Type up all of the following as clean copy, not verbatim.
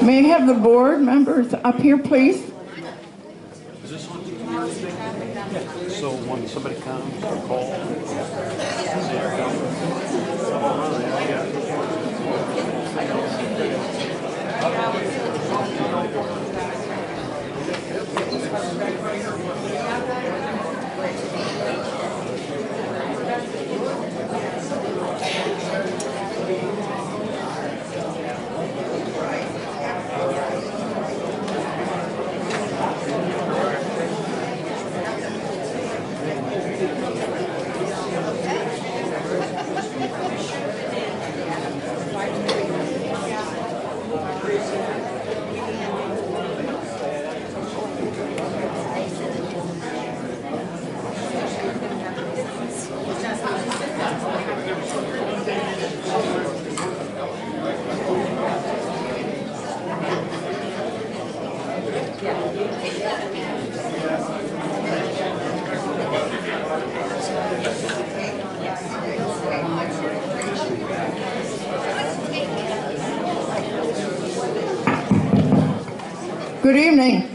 May I have the board members up here, please? Is this on? So when somebody comes or calls, Good evening.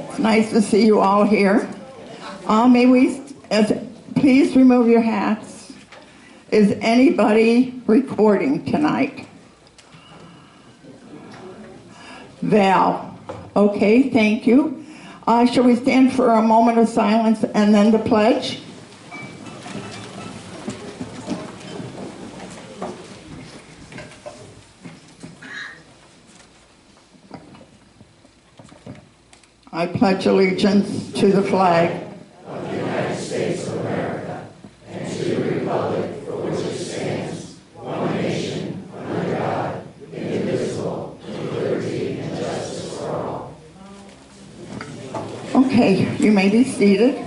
It's nice to see you all here. May we, please remove your hats. Is anybody recording tonight? Val. Okay, thank you. Shall we stand for a moment of silence and then the pledge? I pledge allegiance to the flag of the United States of America and to the republic for which it stands, one nation, under God, indivisible, with liberty and justice for all. Okay, you may be seated.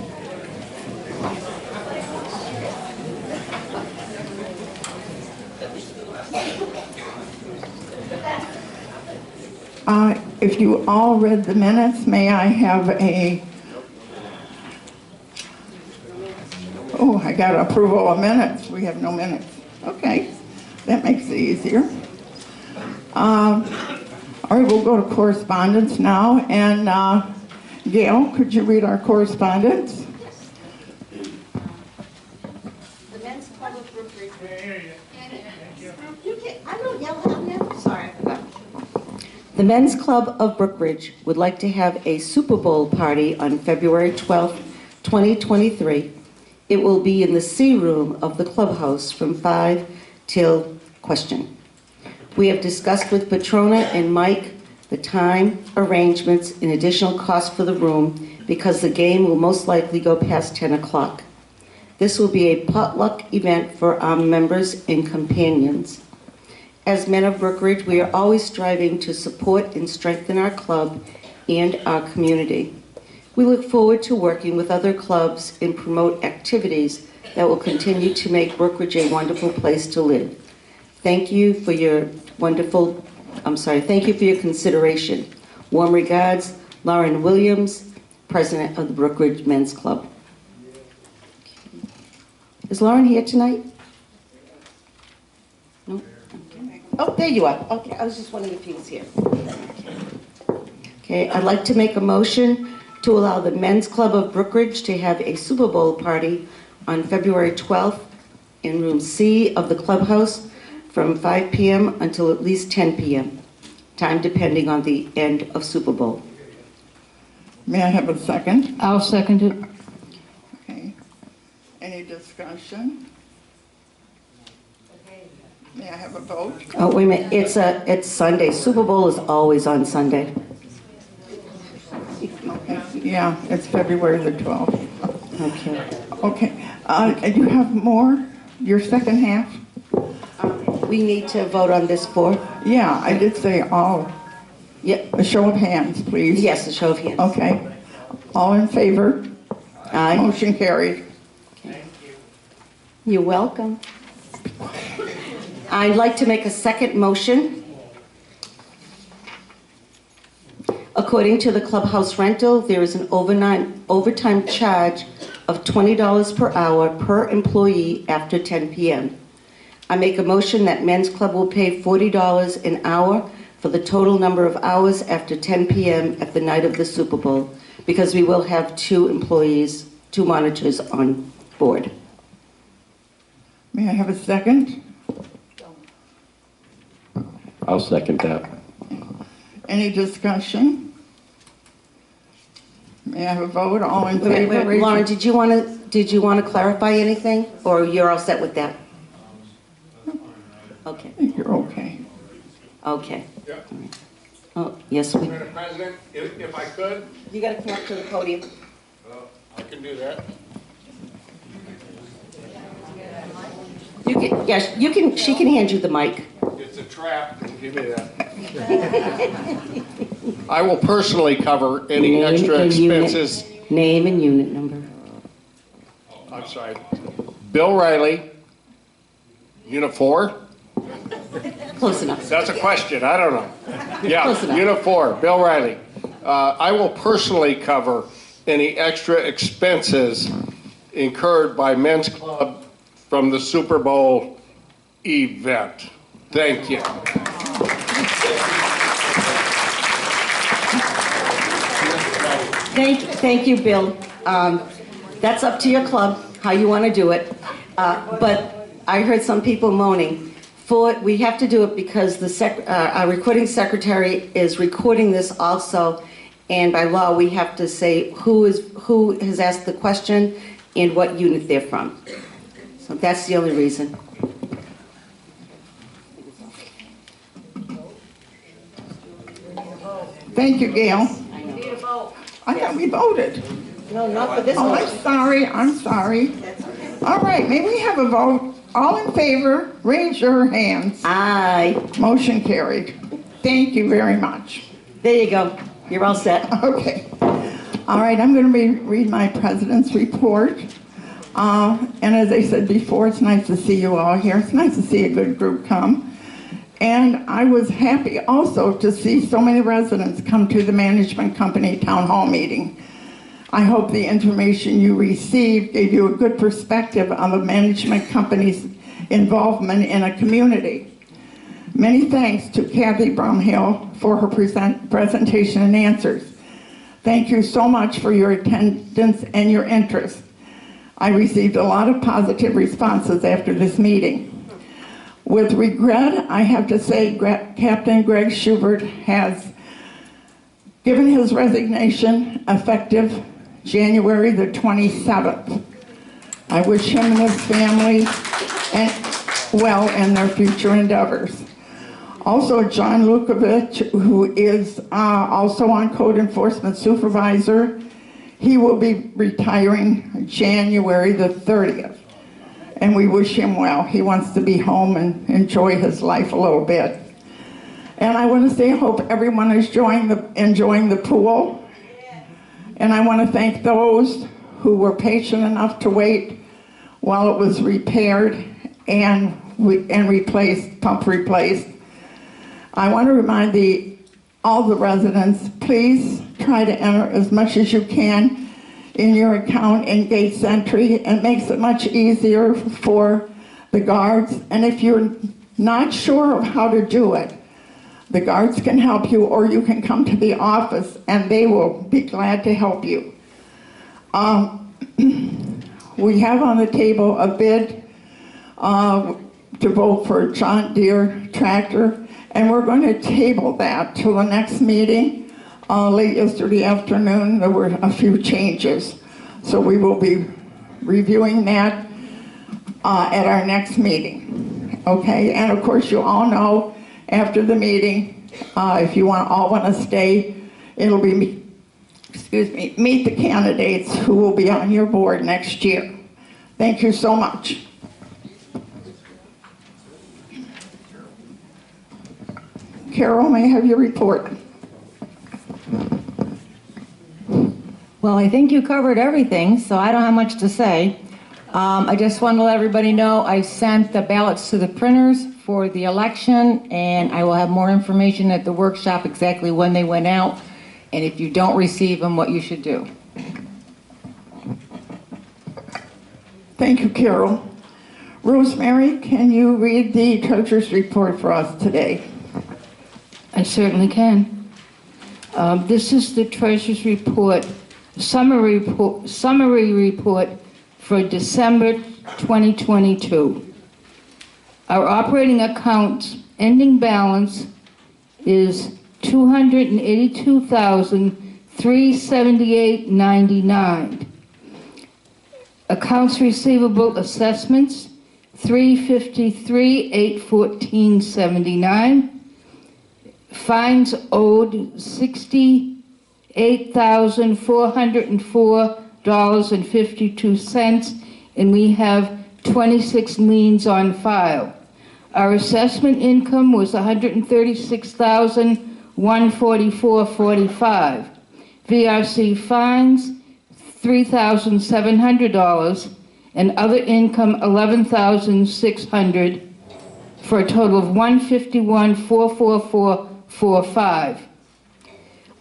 If you all read the minutes, may I have a... Oh, I got approval of minutes. We have no minutes. Okay, that makes it easier. All right, we'll go to correspondence now. And Gail, could you read our correspondence? The Men's Club of Brookridge. I don't yell out now. Sorry. The Men's Club of Brookridge would like to have a Super Bowl party on February 12th, 2023. It will be in the C room of the clubhouse from 5 till question. We have discussed with Patrona and Mike the time, arrangements, and additional cost for the room because the game will most likely go past 10 o'clock. This will be a potluck event for our members and companions. As men of Brookridge, we are always striving to support and strengthen our club and our community. We look forward to working with other clubs and promote activities that will continue to make Brookridge a wonderful place to live. Thank you for your thank you for your consideration. Warm regards, Lauren Williams, President of the Brookridge Men's Club. Is Lauren here tonight? No? Oh, there you are. Okay, I was just wondering if he was here. Okay, I'd like to make a motion to allow the Men's Club of Brookridge to have a Super Bowl party on February 12th in room C of the clubhouse from 5 p.m. until at least 10 p.m., time depending on the end of Super Bowl. May I have a second? I'll second it. Okay. Any discussion? May I have a vote? Oh, wait a minute. It's Sunday. Super Bowl is always on Sunday. Okay. Yeah, it's February the 12th. Okay. Okay. Do you have more? Your second half? We need to vote on this for? Yeah, I did say all. Yep. A show of hands, please. Yes, a show of hands. Okay. All in favor? Aye. Motion carried. Okay. You're welcome. I'd like to make a second motion. According to the clubhouse rental, there is an overtime charge of $20 per hour per employee after 10 p.m. I make a motion that Men's Club will pay $40 an hour for for the total number of hours after 10 p.m. at the night of the Super Bowl, because we will have 2 employees, 2 monitors on board. May I have a second? I'll second that. Any discussion? May I have a vote? All in favor? raise Lauren, your- did you want to clarify anything, or you're all set with that? Okay, You're okay. okay. Yeah. Oh, yes, we, Madam President, if I could, you got to come up to the podium. I can do that. You can, yes, you can, she can hand you the mic. It's a trap. Give me that. I will personally cover any Name extra and unit. expenses. Name and unit number. I'm sorry. Bill Riley, Unit 4. Close enough. That's a question. I don't know. Yeah, Close enough. Unit 4, Bill Riley. I will personally cover any extra expenses incurred by Men's Club from the Super Bowl event. Thank you. Thank you, Bill. That's up to your club, how you want to do it. But I heard some people moaning. We have to do it because our recording secretary is recording this also, and by law, we have to say who has asked the question and what unit they're from. So that's the only reason. Thank you, Gail. I thought we voted. No, not for this Oh, one. I'm sorry. All right, may we have a vote? All in favor, raise your hands. Aye. Motion carried. Thank you very much. There you go. You're all set. Okay. All right, I'm going to read my president's report. And as I said before, it's nice to see you all here. It's nice to see a good group come. And I was happy also to see so many residents come to the management company town hall meeting. I hope the information you received gave you a good perspective on the management company's involvement in a community. Many thanks to Kathy Brumhill for her presentation and answers. Thank you so much for your attendance and your interest. I received a lot of positive responses after this meeting. With regret, I have to say Captain Greg Schubert has given his resignation effective January the 27th. I wish him and his family well in their future endeavors. Also, John Lukovich, who is also on code enforcement supervisor, he will be retiring January the 30th. And we wish him well. He wants to be home and enjoy his life a little bit. And I want to say I hope everyone is enjoying the pool. And I want to thank those who were patient enough to wait while it was repaired and replaced, pump replaced. I want to remind all the residents, please try to enter as much as you can in your account in Gates Entry. It makes it much easier for the guards. And if you're not sure of how to do it, the guards can help you, or you can come to the office and they will be glad to help you. We have on the table a bid to vote for a John Deere tractor, and we're going to table that till the next meeting. Late yesterday afternoon, there were a few changes, so we will be reviewing that at our next meeting. Okay, and of course you all know after the meeting, if you all want to stay, it'll be meet the candidates who will be on your board next year. Thank you so much. Carol, may I have your report? Well, I think you covered everything, so I don't have much to say. I just want to let everybody know I sent the ballots to the printers for the election, and I will have more information at the workshop exactly when they went out, and if you don't receive them, what you should do. Thank you, Carol. Rosemary, can you read the treasurer's report for us today? I certainly can. This is the Treasurer's report, summary report for December 2022. Our operating account's ending balance is $282,378.99. Accounts receivable assessments, $353,814.79. Fines owed, $68,404.52, and we have 26 liens on file. Our assessment income was $136,144.45. VRC fines, $3,700, and other income, $11,600, for a total of $151,444.45.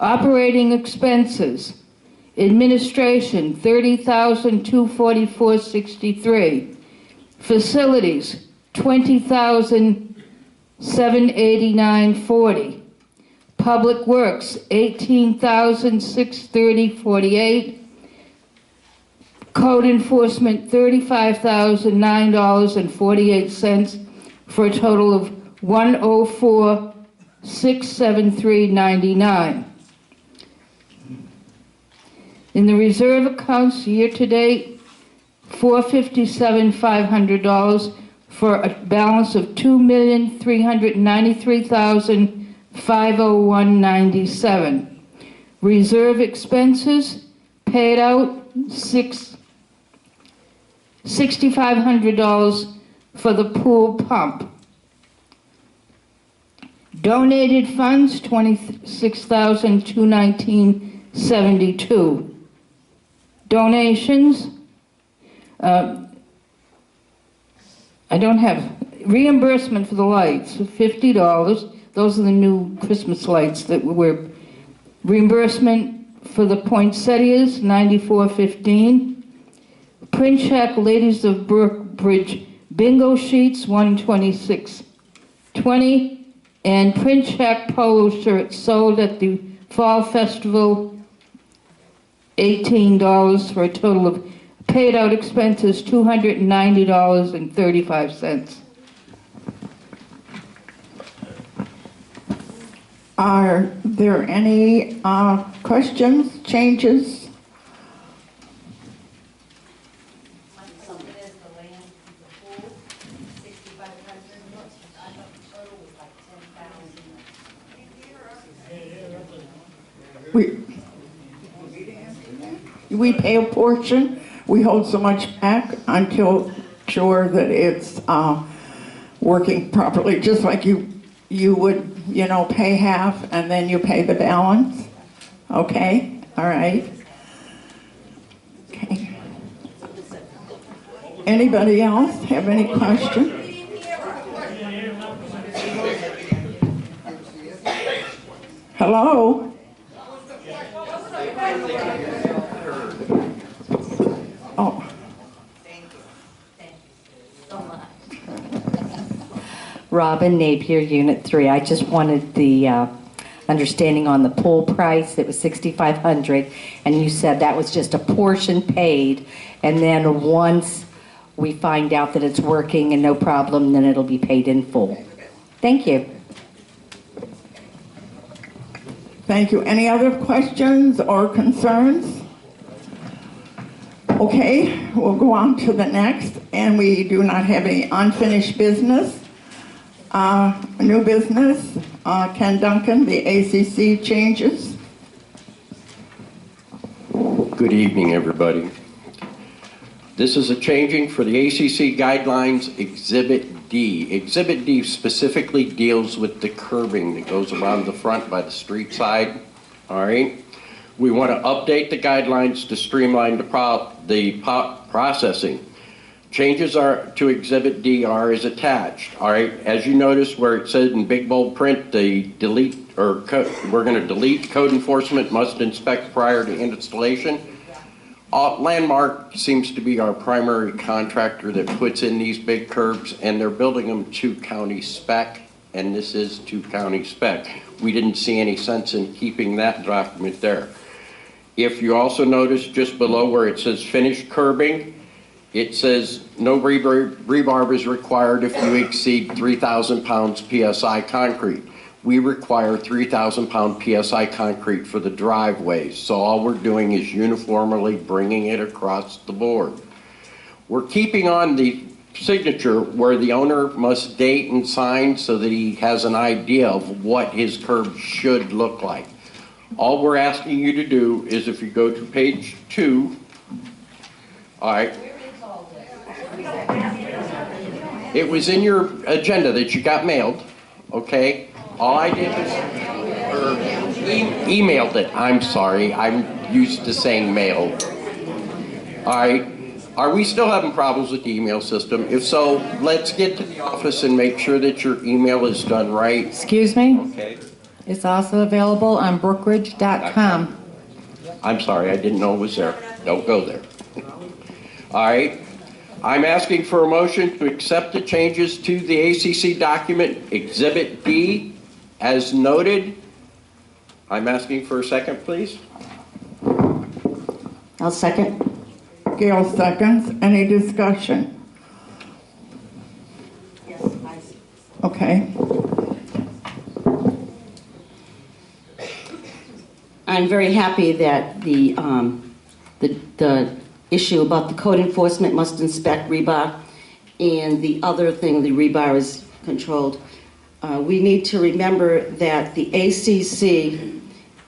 Operating expenses, administration, $30,244.63. Facilities, $20,789.40. Public Works, $18,630.48. Code Enforcement, $35,009.48, for a total of $104,673.99. In the reserve accounts, year-to-date, $457,500, for a balance of $2,393,501.97. Reserve expenses paid out $6,500 for the pool pump. Donated funds, $26,219.72. Donations, I don't have reimbursement for the lights, $50. Those are the new Christmas lights that were reimbursement for the poinsettias, $94.15. Print check, Ladies of Brookridge bingo sheets, $126.20, and print check polo shirts sold at the Fall Festival, $18, for a total of paid out expenses, $290.35. Are there any questions, changes? We pay a portion. We hold so much back until sure that it's working properly, just like you would, pay half and then you pay the balance. Okay, all right. Okay. Anybody else have any questions? Hello? Oh. Robin Napier, Unit 3. I just wanted the understanding on the pool price. It was $6,500, and you said that was just a portion paid, and then once we find out that it's working and no problem, then it'll be paid in full. Thank you. Thank you. Any other questions or concerns? Okay, we'll go on to the next, and we do not have any unfinished business. New business, Ken Duncan, the ACC changes. Good evening, everybody. This is a changing for the ACC guidelines, Exhibit D. Exhibit D specifically deals with the curbing that goes around the front by the street side. All right. We want to update the guidelines to streamline the processing. Changes to Exhibit D are as attached. All right. As you notice where it says in big bold print, we're going to delete code enforcement must inspect prior to installation. Landmark seems to be our primary contractor that puts in these big curbs, and they're building them to county spec, and this is to county spec. We didn't see any sense in keeping that document there. If you also notice just below where it says finished curbing, it says no rebar is required if you exceed 3,000 pounds PSI concrete. We require 3,000 pound PSI concrete for the driveways. So all we're doing is uniformly bringing it across the board. We're keeping on the signature where the owner must date and sign so that he has an idea of what his curb should look like. All we're asking you to do is if you go to page 2, all right. It was in your agenda that you got mailed, okay? All I did was emailed it. I'm sorry, I'm used to saying mailed. All right. Are we still having problems with the email system? If so, let's get to the office and make sure that your email is done right. Excuse me? Okay. It's also available on brookridge.com. I'm sorry, I didn't know it was there. Don't go there. All right. I'm asking for a motion to accept the changes to the ACC document Exhibit D as noted. I'm asking for a second, please. I'll second. Gail seconds. Any discussion? Okay. I'm very happy that the issue about the code enforcement must inspect rebar and the other thing, the rebar is controlled. We need to remember that the ACC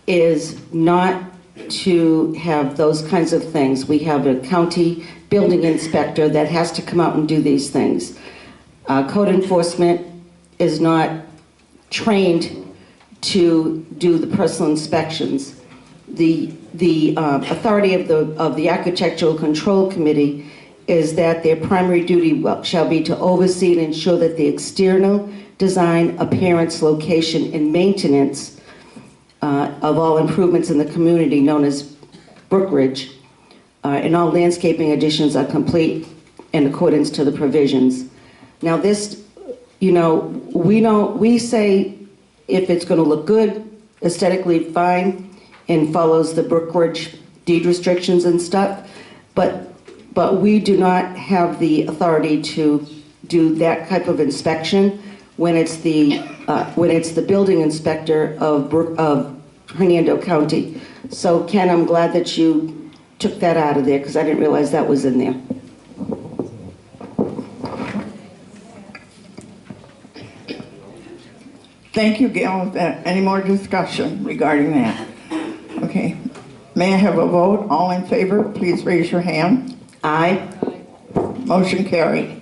is not to have those kinds of things. We have a county building inspector that has to come out and do these things. Code enforcement is not trained to do the personal inspections. The authority of the Architectural Control Committee is that their primary duty shall be to oversee and ensure that the external design, appearance, location, and maintenance of all improvements in the community known as Brookridge and all landscaping additions are complete in accordance to the provisions. Now this, you know, we say if it's going to look good, aesthetically fine, and follows the Brookridge deed restrictions and stuff, but we do not have the authority to do that type of inspection when it's the building inspector of Hernando County. So Ken, I'm glad that you took that out of there because I didn't realize that was in there. Thank you, Gail. Any more discussion regarding that? Okay. May I have a vote? All in favor, please raise your hand. Aye. Motion carried.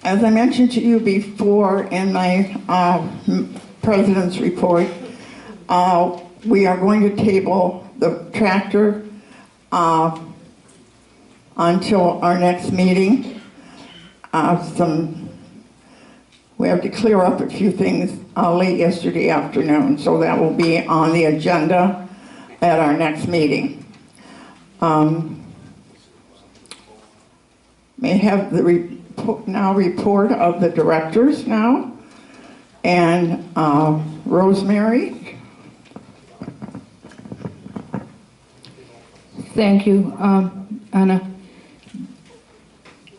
As I mentioned to you before in my president's report, we are going to table the tractor until our next meeting. We have to clear up a few things late yesterday afternoon, so that will be on the agenda at our next meeting. May I have the report of the directors now, and Rosemary. Thank you, Anna.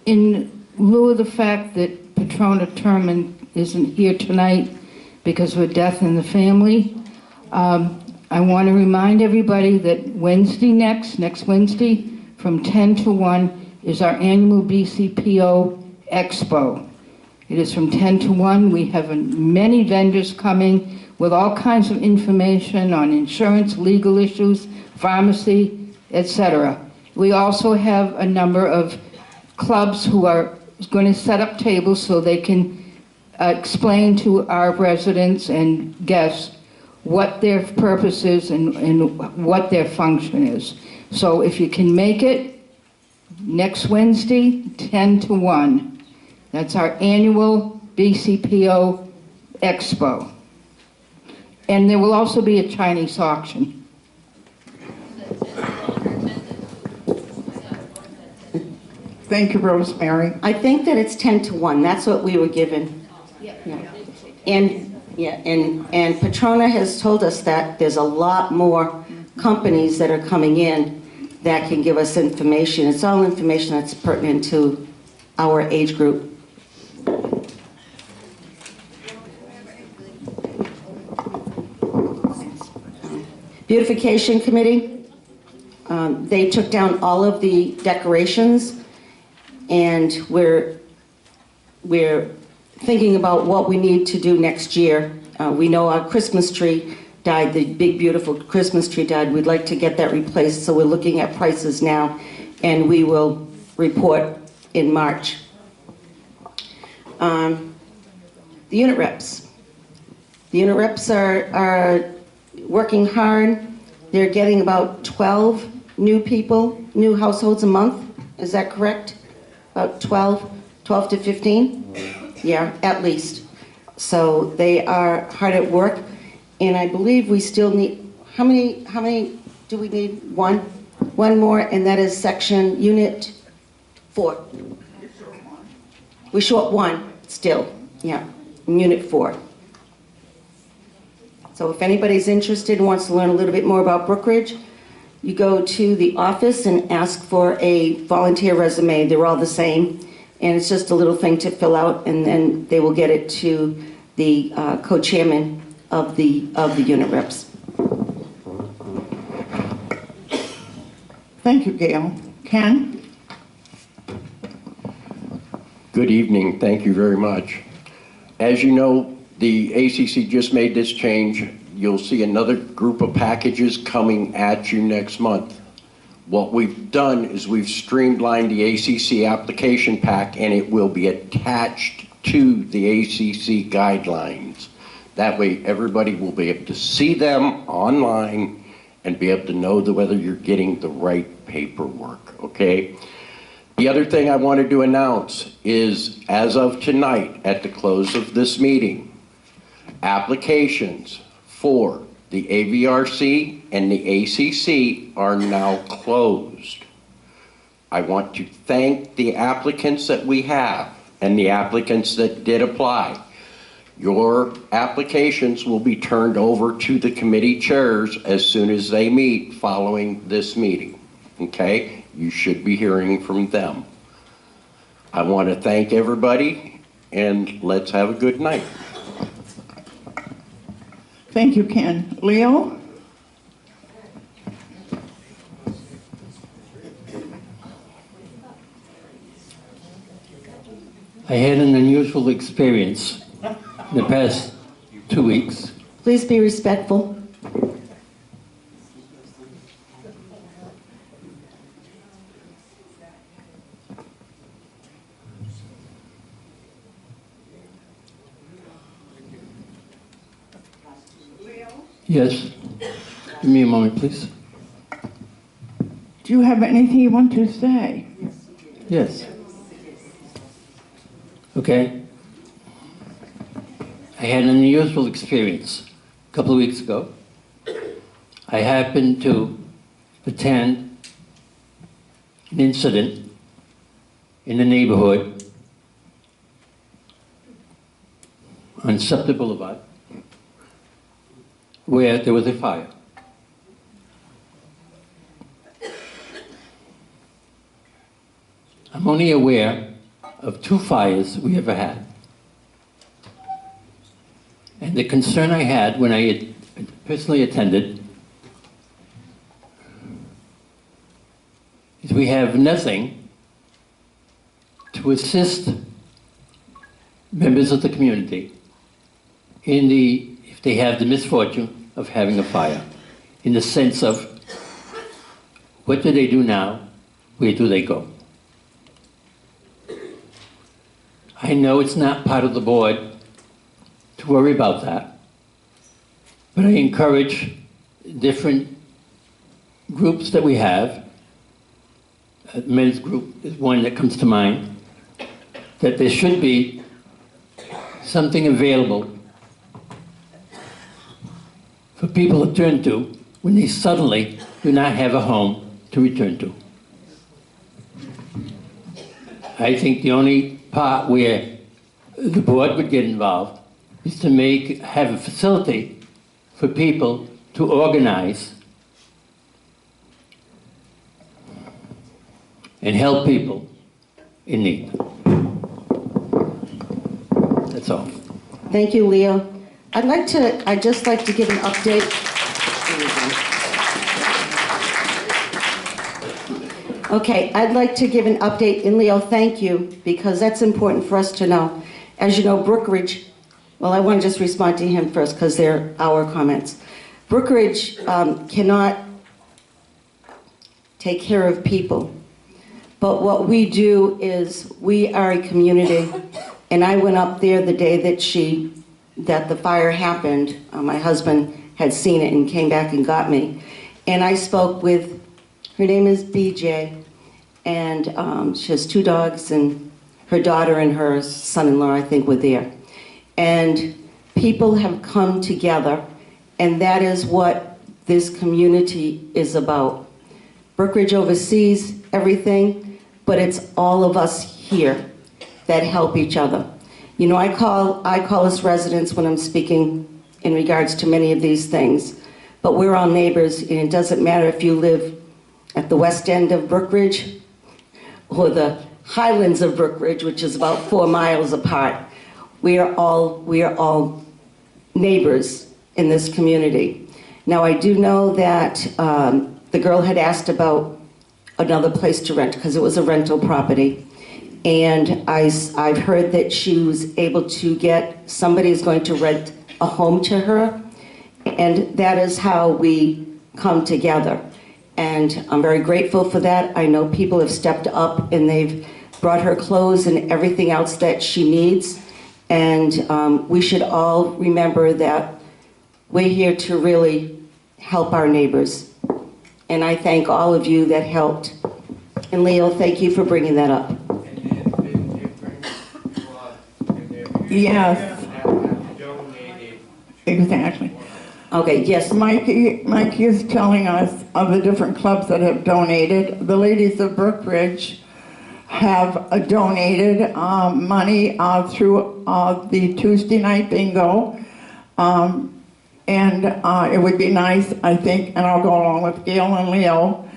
In lieu of the fact that Patrona Turman isn't here tonight because of a death in the family, I want to remind everybody that next Wednesday, from 10 to 1, is our annual BCPO Expo. It is from 10 to 1. We have many vendors coming with all kinds of information on insurance, legal issues, pharmacy, etc. We also have a number of clubs who are going to set up tables so they can explain to our residents and guests what their purpose is and what their function is. So if you can make it, next Wednesday, 10 to 1. That's our annual BCPO Expo. And there will also be a Chinese auction. Thank you, Rosemary. I think that it's 10 to 1. That's what we were given. Yeah. And Patrona has told us that there's a lot more companies that are coming in that can give us information. It's all information that's pertinent to our age group. Beautification Committee, they took down all of the decorations, and we're thinking about what we need to do next year. We know our Christmas tree died, the big beautiful Christmas tree died. We'd like to get that replaced, so we're looking at prices now, and we will report in March. The unit reps. The unit reps are working hard. They're getting about 12 new people, new households a month. Is that correct? About 12 to 15? Yeah, at least. So they are hard at work. And I believe we still need, how many do we need? One more, and that is section unit 4. We're short 1 still, yeah, in unit 4. So if anybody's interested and wants to learn a little bit more about Brookridge, you go to the office and ask for a volunteer resume. They're all the same. And it's just a little thing to fill out, and then they will get it to the co-chairman of the unit reps. Thank you, Gail. Ken? Good evening. Thank you very much. As you know, the ACC just made this change. You'll see another group of packages coming at you next month. What we've done is we've streamlined the ACC application pack, and it will be attached to the ACC guidelines. That way everybody will be able to see them online and be able to know whether you're getting the right paperwork, okay? The other thing I wanted to announce is, as of tonight, at the close of this meeting, applications for the AVRC and the ACC are now closed. I want to thank the applicants that we have and the applicants that did apply. Your applications will be turned over to the committee chairs as soon as they meet following this meeting, okay? You should be hearing from them. I want to thank everybody, and let's have a good night. Thank you, Ken. Leo? I had an unusual experience in the past 2 weeks. Please be respectful. Yes. Give me a moment, please. Do you have anything you want to say? Yes. Okay. I had an unusual experience a couple of weeks ago. I happened to attend an incident in the neighborhood on Scepter Boulevard where there was a fire. I'm only aware of 2 fires we ever had. And the concern I had when I had personally attended is we have nothing to assist members of the community if they have the misfortune of having a fire, in the sense of what do they do now, where do they go? I know it's not part of the board to worry about that, but I encourage different groups that we have. Men's group is one that comes to mind, that there should be something available for people to turn to when they suddenly do not have a home to return to. I think the only part where the board would get involved is to have a facility for people to organize and help people in need. That's all. Thank you, Leo. I'd just like to give an update. Okay, I'd like to give an update, and Leo, thank you, because that's important for us to know. As you know, Brookridge, well, I want to just respond to him first, because they're our comments. Brookridge cannot take care of people, but what we do is we are a community, and I went up there the day that the fire happened. My husband had seen it and came back and got me, and I spoke with, her name is BJ, and she has 2 dogs, and her daughter and her son-in-law, I think, were there. And people have come together, and that is what this community is about. Brookridge oversees everything, but it's all of us here that help each other. You know, I call us residents when I'm speaking in regards to many of these things, but we're all neighbors, and it doesn't matter if you live at the west end of Brookridge or the highlands of Brookridge, which is about 4 miles apart. We are all neighbors in this community. Now, I do know that the girl had asked about another place to rent because it was a rental property. And I've heard that she was able to get, somebody is going to rent a home to her. And that is how we come together. And I'm very grateful for that. I know people have stepped up and they've brought her clothes and everything else that she needs. And we should all remember that we're here to really help our neighbors. And I thank all of you that helped. And Leo, thank you for bringing that up. Yes. Exactly. Okay, yes. Mikey is telling us of the different clubs that have donated. The ladies of Brookridge have donated money through the Tuesday night bingo. And it would be nice, I think, and I'll go along with Gail and Leo,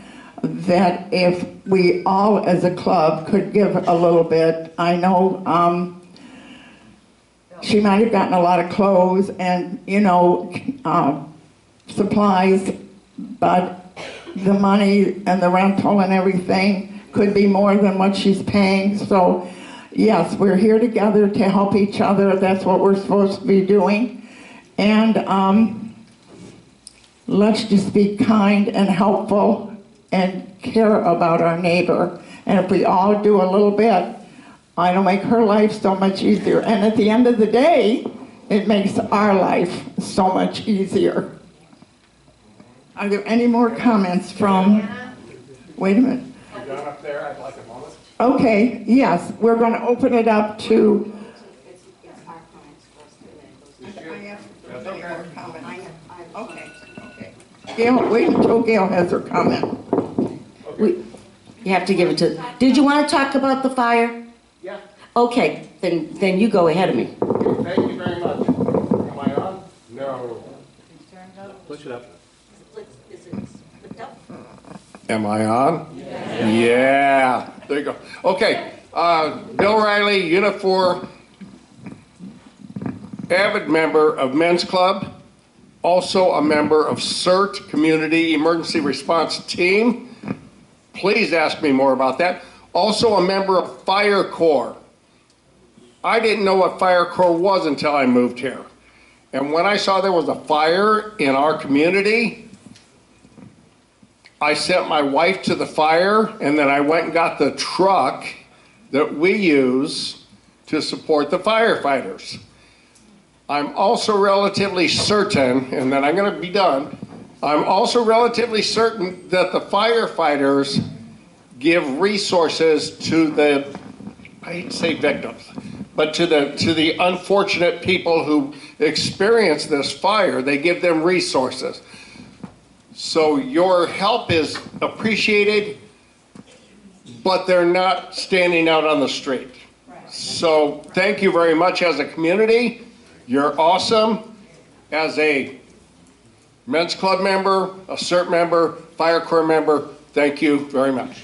that if we all as a club could give a little bit. I know she might have gotten a lot of clothes and, you know, supplies, but the money and the rental and everything could be more than what she's paying. So, yes, we're here together to help each other. That's what we're supposed to be doing. And let's just be kind and helpful and care about our neighbor. And if we all do a little bit, it'll make her life so much easier. And at the end of the day, it makes our life so much easier. Are there any more comments from, wait a minute. I'm done up there, I'd like a moment. Okay, yes, we're going to open it up to. Okay. Gail, wait until Gail has her comment. You have to give it to, did you want to talk about the fire? Yeah. Okay, then you go ahead of me. Thank you very much. Am I on? No. Push it up. Am I on? Yeah. There you go. Okay. Bill Riley, Unit 4, avid member of Men's Club, also a member of CERT, Community Emergency Response Team. Please ask me more about that. Also a member of Fire Corps. I didn't know what Fire Corps was until I moved here. And when I saw there was a fire in our community, I sent my wife to the fire, and then I went and got the truck that we use to support the firefighters. I'm also relatively certain, and then I'm going to be done, I'm also relatively certain that the firefighters give resources to the, I hate to say victims, but to the unfortunate people who experience this fire. They give them resources. So your help is appreciated, but they're not standing out on the street. So thank you very much as a community. You're awesome. As a Men's Club member, a CERT member, Fire Corps member, thank you very much.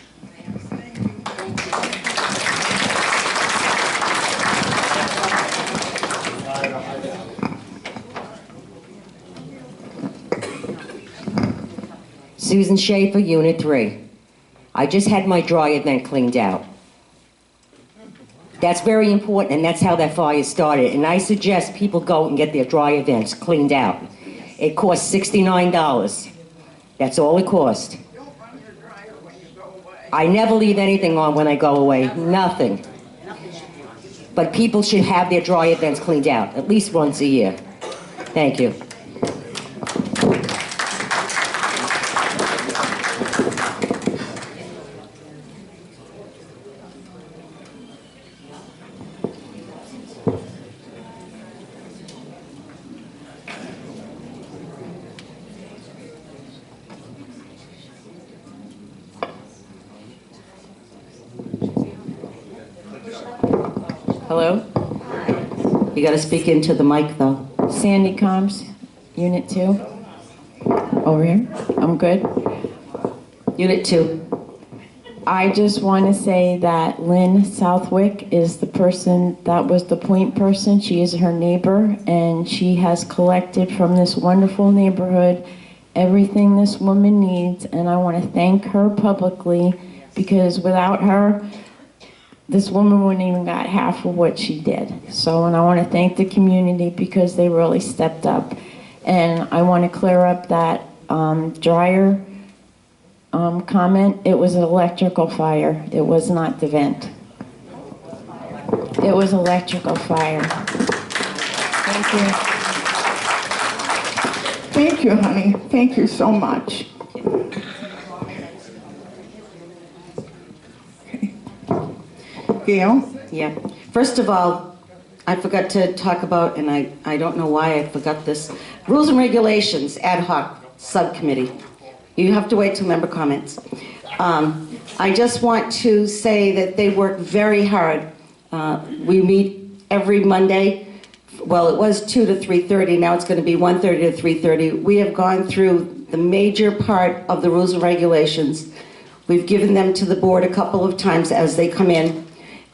Susan Schaefer, Unit 3. I just had my dry event cleaned out. That's very important, and that's how that fire started. And I suggest people go and get their dry events cleaned out. It costs $69. That's all it costs. I never leave anything on when I go away, nothing. But people should have their dry events cleaned out, at least once a year. Thank you. Hello? You gotta speak into the mic, though. Sandy Combs, Unit 2. Over here. I'm good. Unit 2. I just want to say that Lynn Southwick is the person that was the point person. She is her neighbor, and she has collected from this wonderful neighborhood everything this woman needs, and I want to thank her publicly, because without her, this woman wouldn't even got half of what she did. So, and I want to thank the community because they really stepped up. And I want to clear up that dryer comment. It was an electrical fire. It was not the vent. It was electrical fire. Thank you. Thank you, honey. Thank you so much. Gail? Yeah. First of all, I forgot to talk about, and I don't know why I forgot this, rules and regulations ad hoc subcommittee. You have to wait till member comments. I just want to say that they work very hard. We meet every Monday. Well, it was 2 to 3:30. Now it's going to be 1:30 to 3:30. We have gone through the major part of the rules and regulations. We've given them to the board a couple of times as they come in.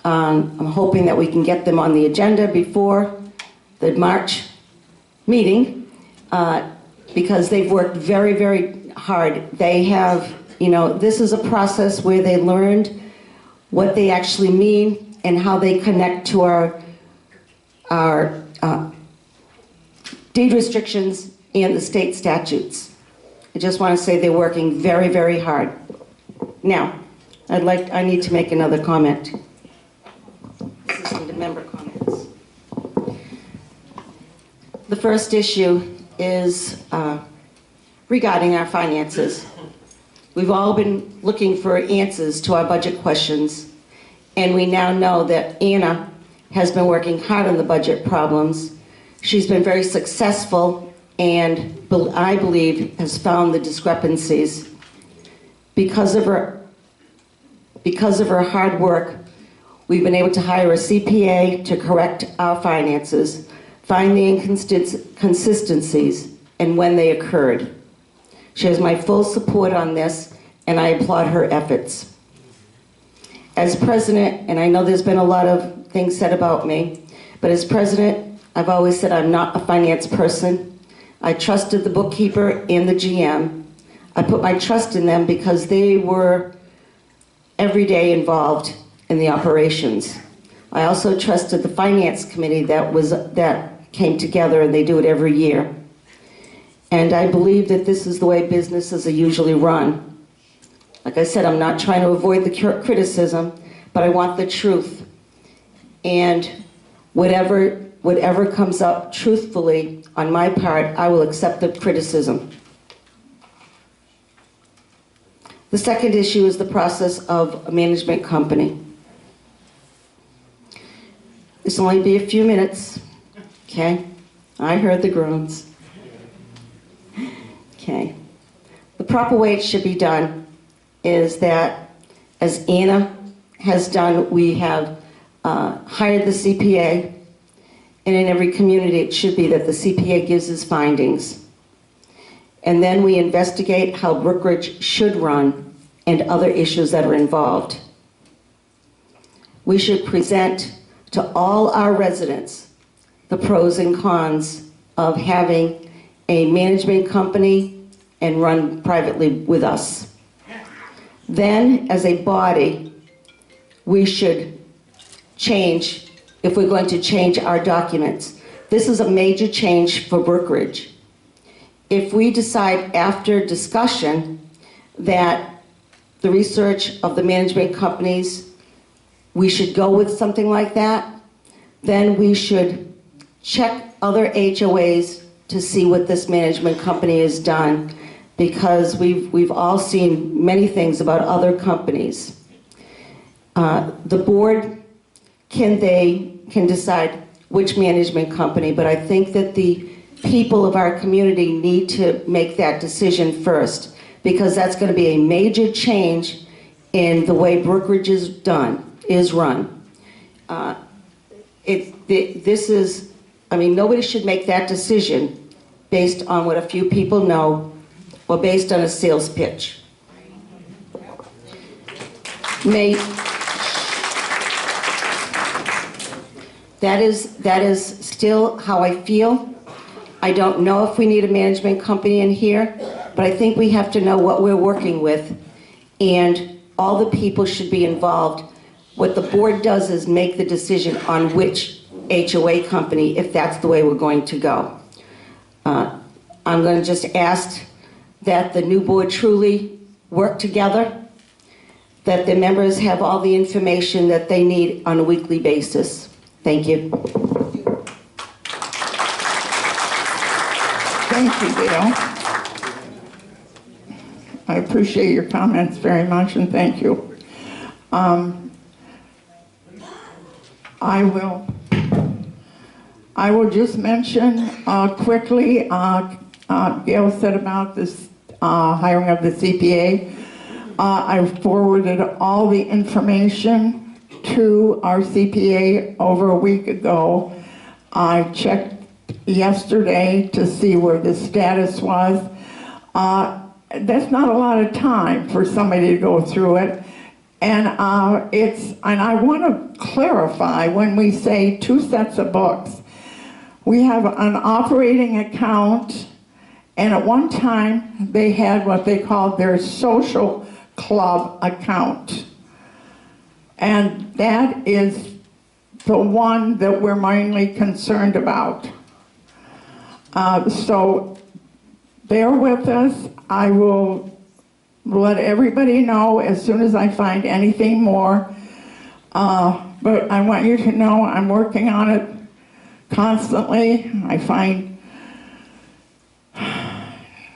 I'm hoping that we can get them on the agenda before the March meeting, because they've worked very, very hard. They have, this is a process where they learned what they actually mean and how they connect to our deed restrictions and the state statutes. I just want to say they're working very, very hard. Now, I need to make another comment. This is from the member comments. The first issue is regarding our finances. We've all been looking for answers to our budget questions, and we now know that Anna has been working hard on the budget problems. She's been very successful, and I believe has found the discrepancies. Because of her hard work, we've been able to hire a CPA to correct our finances, find the inconsistencies, and when they occurred. She has my full support on this, and I applaud her efforts. As president, and I know there's been a lot of things said about me, but as president, I've always said I'm not a finance person. I trusted the bookkeeper and the GM. I put my trust in them because they were every day involved in the operations. I also trusted the finance committee that came together, and they do it every year. And I believe that this is the way businesses are usually run. Like I said, I'm not trying to avoid the criticism, but I want the truth. And whatever comes up truthfully on my part, I will accept the criticism. The second issue is the process of a management company. This will only be a few minutes, okay? I heard the groans. Okay. The proper way it should be done is that, as Anna has done, we have hired the CPA, and in every community it should be that the CPA gives his findings. And then we investigate how Brookridge should run and other issues that are involved. We should present to all our residents the pros and cons of having a management company and run privately with us. Then, as a body, we should change, if we're going to change our documents. This is a major change for Brookridge. If we decide after discussion that the research of the management companies, we should go with something like that, then we should check other HOAs to see what this management company has done, because we've all seen many things about other companies. The board can decide which management company, but I think that the people of our community need to make that decision first, because that's going to be a major change in the way Brookridge is run. Nobody should make that decision based on what a few people know or based on a sales pitch. That is still how I feel. I don't know if we need a management company in here, but I think we have to know what we're working with, and all the people should be involved. What the board does is make the decision on which HOA company, if that's the way we're going to go. I'm going to just ask that the new board truly work together, that the members have all the information that they need on a weekly basis. Thank you. Thank you, Gail. I appreciate your comments very much, and thank you. I will just mention quickly, Gail said about this hiring of the CPA. I forwarded all the information to our CPA over a week ago. I checked yesterday to see where the status was. That's not a lot of time for somebody to go through it. And I want to clarify, when we say 2 sets of books, we have an operating account, and at one time they had what they called their social club account. And that is the one that we're mainly concerned about. So bear with us. I will let everybody know as soon as I find anything more. But I want you to know I'm working on it constantly. I find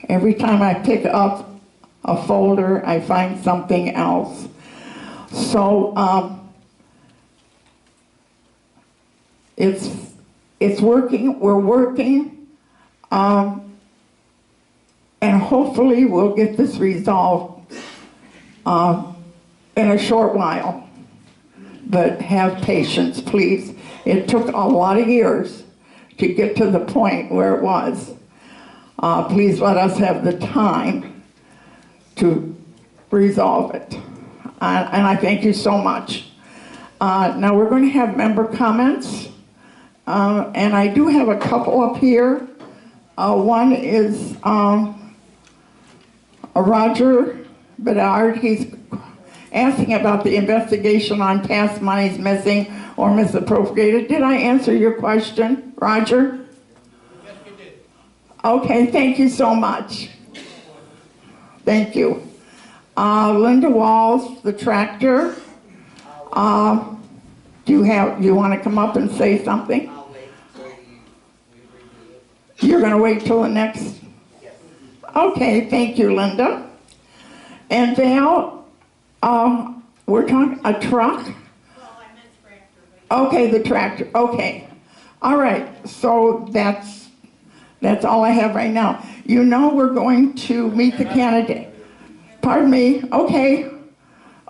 every time I pick up a folder, I find something else. So it's working. We're working. And hopefully we'll get this resolved in a short while. But have patience, please. It took a lot of years to get to the point where it was. Please let us have the time to resolve it. And I thank you so much. Now we're going to have member comments. And I do have a couple up here. One is Roger Bedard. He's asking about the investigation on past monies missing or misappropriated. Did I answer your question, Roger? Yes, you did. Okay, thank you so much. Thank you. Linda Walls, the tractor. Do you want to come up and say something? I'll wait until we review it. You're going to wait till the next? Yes. Okay, thank you, Linda. And Val, we're talking a truck? Well, I meant tractor. But Okay, the tractor, okay. All right, so that's all I have right now. You know we're going to meet the candidate. Pardon me, okay.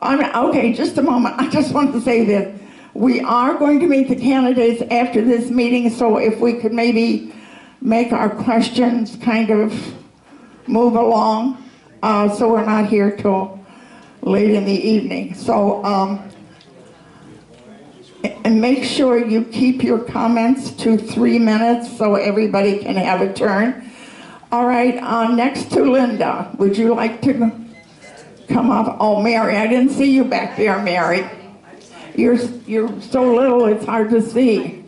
Okay, just a moment. I just want to say this. We are going to meet the candidates after this meeting, so if we could maybe make our questions kind of move along, so we're not here till late in the evening. So, and make sure you keep your comments to 3 minutes so everybody can have a turn. All right, next to Linda. Would you like to come up? Oh, Mary, I didn't see you back there, Mary. You're so little, it's hard to see.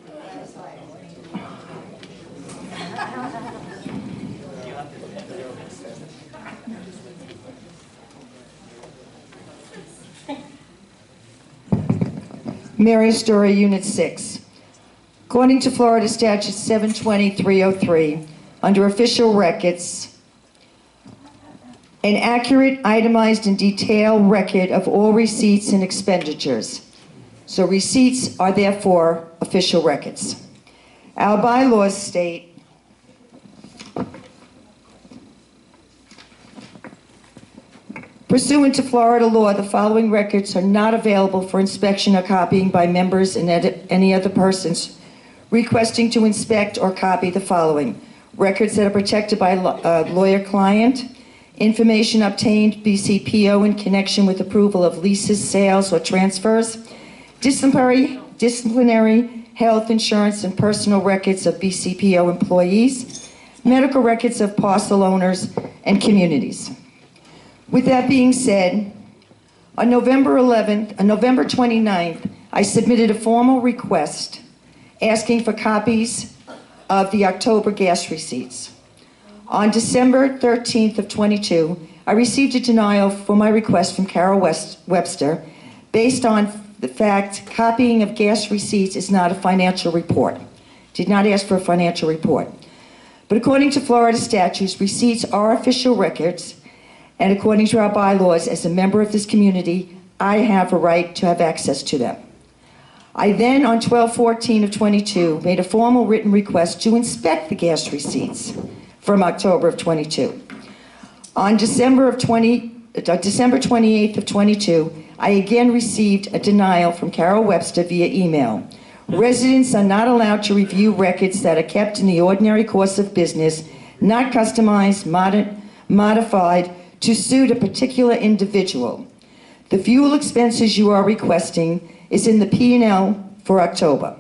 Mary Story, Unit 6. According to Florida Statute 720-303, under official records, an accurate, itemized, and detailed record of all receipts and expenditures. So receipts are therefore official records. Our bylaws state pursuant to Florida law, the following records are not available for inspection or copying by members and any other persons requesting to inspect or copy the following: records that are protected by lawyer-client, information obtained BCPO in connection with approval of leases, sales, or transfers, disciplinary, health insurance, and personal records of BCPO employees, medical records of parcel owners, and communities. With that being said, on November 29th, I submitted a formal request asking for copies of the October gas receipts. On December 13th of 22, I received a denial for my request from Carol Webster based on the fact copying of gas receipts is not a financial report. Did not ask for a financial report. But according to Florida statutes, receipts are official records, and according to our bylaws, as a member of this community, I have a right to have access to them. I then, on 12/14 of 22, made a formal written request to inspect the gas receipts from October of 22. On December 28th of 22, I again received a denial from Carol Webster via email. Residents are not allowed to review records that are kept in the ordinary course of business, not customized, modified, to suit a particular individual. The fuel expenses you are requesting is in the P&L for October.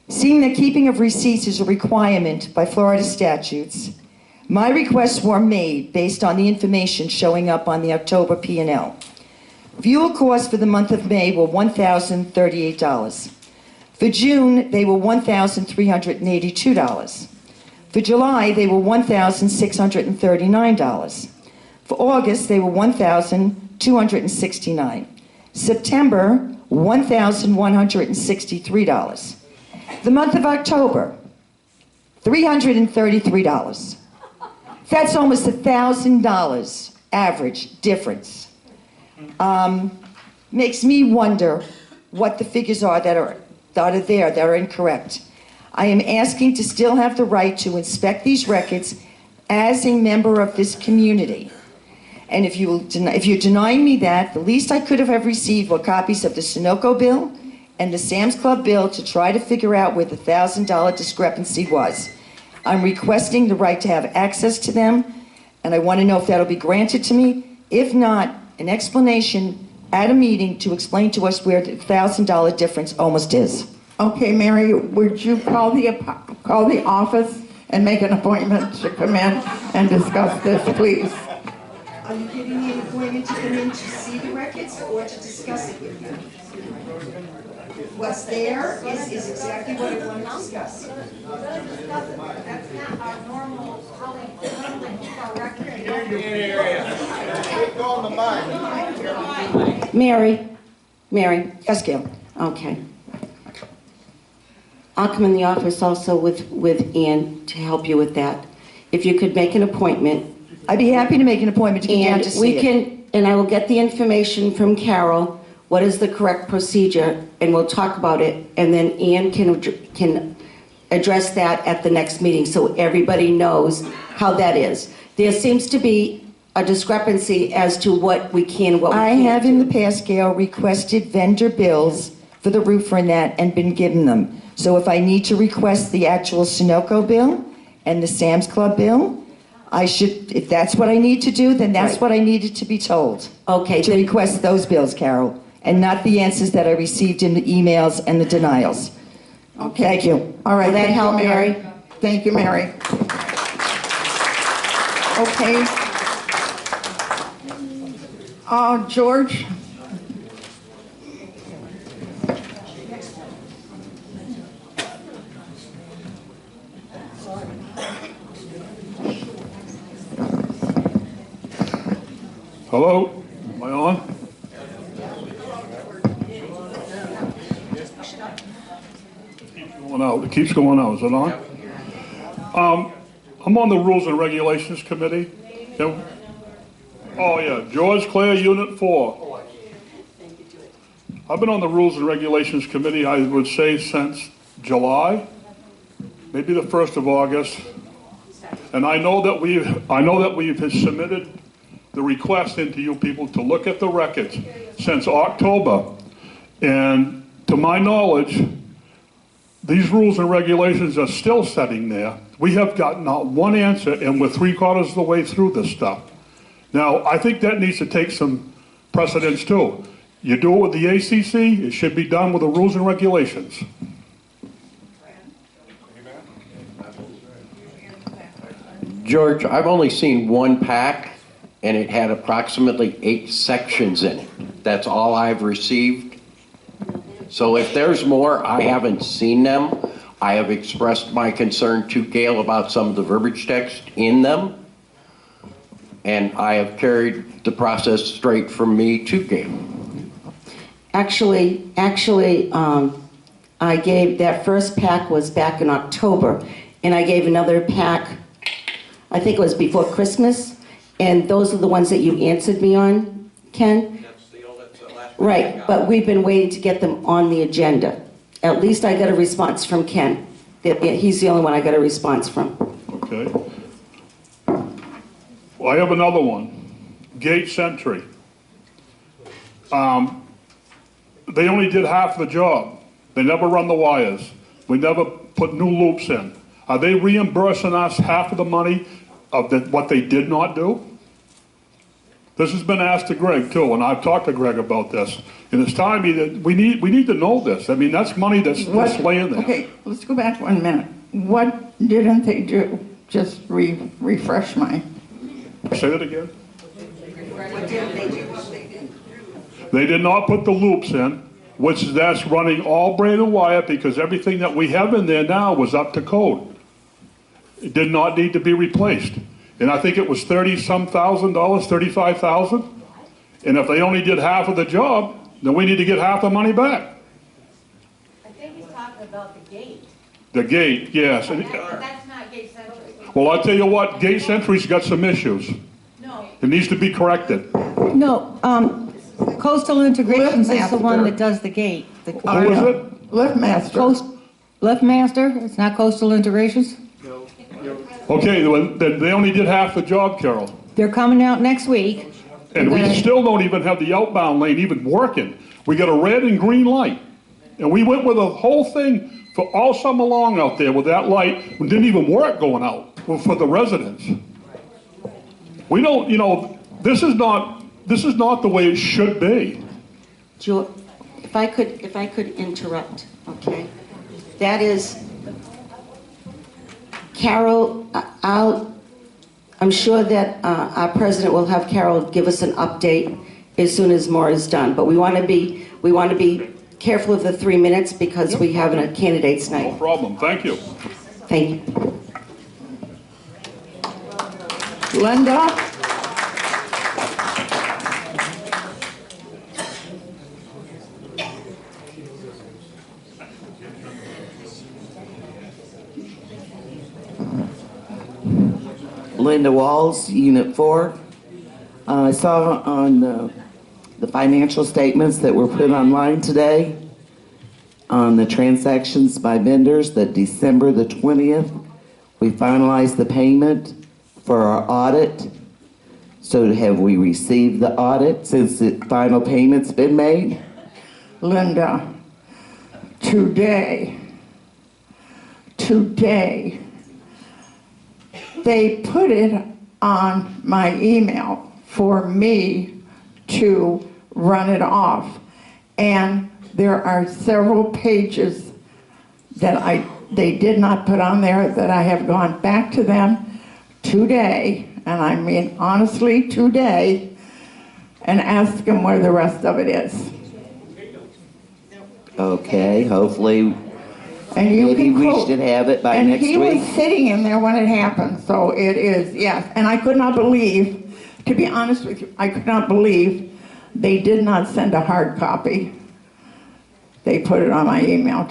Seeing that keeping of receipts is a requirement by Florida statutes, my requests were made based on the information showing up on the October P&L. Fuel costs for the month of May were $1,038. For June, they were $1,382. For July, they were $1,639. For August, they were $1,269. September, $1,163. The month of October, $333. That's almost $1,000 average difference. Makes me wonder what the figures are that are incorrect. I am asking to still have the right to inspect these records as a member of this community. And if you're denying me that, the least I could have received were copies of the Sunoco bill and the Sam's Club bill to try to figure out where the $1,000 discrepancy was. I'm requesting the right to have access to them, and I want to know if that'll be granted to me. If not, an explanation at a meeting to explain to us where the $1,000 difference almost is. Okay, Mary, would you call the office and make an appointment to come in and discuss this, please? Are you giving me an appointment to come in to see the records or to discuss it with you? What's there is exactly what I want to discuss. That's not our normal, how we normally keep our record. Mary, yes, Gail. Okay. I'll come in the office also with Ann to help you with that. If you could make an appointment. I'd be happy to make an appointment to get down to see it. And I will get the information from Carol, what is the correct procedure, and we'll talk about it, and then Ann can address that at the next meeting so everybody knows how that is. There seems to be a discrepancy as to what we can, what we I can't have in do. the past, Gail, requested vendor bills for the roofer and that and been given them. So if I need to request the actual Sunoco bill and the Sam's Club bill, I should, if that's what I need to do, then that's Right. what I needed to be told. Okay, To then- request those bills, Carol, and not the answers that I received in the emails and the denials. Okay. Thank you. All right. Will that thank you, help, Mary? Thank you, Mary. Okay. George? Hello? Am I on? It keeps going out. Is it on? I'm on the Rules and Regulations Committee. Oh, yeah, George Clare, Unit 4. I've been on the Rules and Regulations Committee, I would say, since July, maybe the 1st of August. And I know that we've submitted the request into you people to look at the records since October. And to my knowledge, these rules and regulations are still sitting there. We have got not one answer, and we're 3/4 of the way through this stuff. Now, I think that needs to take some precedence too. You do it with the ACC, it should be done with the rules and regulations. George, I've only seen one pack, and it had approximately 8 sections in it. That's all I've received. So if there's more, I haven't seen them. I have expressed my concern to Gail about some of the verbiage text in them, and I have carried the process straight from me to Gail. Actually, I gave, that first pack was back in October, and I gave another pack, I think it was before Christmas, and those are the ones that you answered me on, Ken? That's the last Right, but we've been waiting to get them on the agenda. At least I got a response from Ken. He's the only one I got a response from. Okay. Well, I have another one. Gate Sentry. They only did half the job. They never run the wires. We never put new loops in. Are they reimbursing us half of the money of what they did not do? This has been asked to Greg too, and I've talked to Greg about this. And it's time that we need to know this. I mean, that's money that's laying there. Okay, let's go back 1 minute. What didn't they do? Just refresh my... Say that again? They did not put the loops in, which that's running all braided wire because everything that we have in there now was up to code. It did not need to be replaced. And I think it was $30-some thousand, $35,000. And if they only did half of the job, then we need to get half the money back. I think he's talking about the gate. The gate, yes. But that's not gate central. Well, I'll tell you what, Gate Sentry's got some issues. No. It needs to be corrected. No, Coastal Integrations is the one Liftmaster. that does the gate. Who is it? Liftmaster. Liftmaster, it's not Coastal Integrations? Okay, then they only did half the job, Carol. They're coming out next week. And we still don't even have the outbound lane even working. We got a red and green light. And we went with a whole thing for all summer long out there with that light. It didn't even work going out for the residents. We don't, this is not the way it should be. If I could interrupt, okay? That is, Carol, I'm sure that our president will have Carol give us an update as soon as more is done. But we want to be careful of the 3 minutes because we have a candidates No night. problem. Thank you. Thank you. Linda? Linda Walls, Unit 4. I saw on the financial statements that were put online today on the transactions by vendors that December the 20th, we finalized the payment for our audit. So have we received the audit since the final payment's been made? Linda, today, they put it on my email for me to run it off. And there are several pages that they did not put on there that I have gone back to them today, and I mean honestly today, and asked them where the rest of it is. Okay, hopefully, And you maybe can we quote- should have it by and next he week. was sitting in there when it happened, so it is, yes. And I could not believe, to be honest with you, I could not believe they did not send a hard copy. They put it on my email,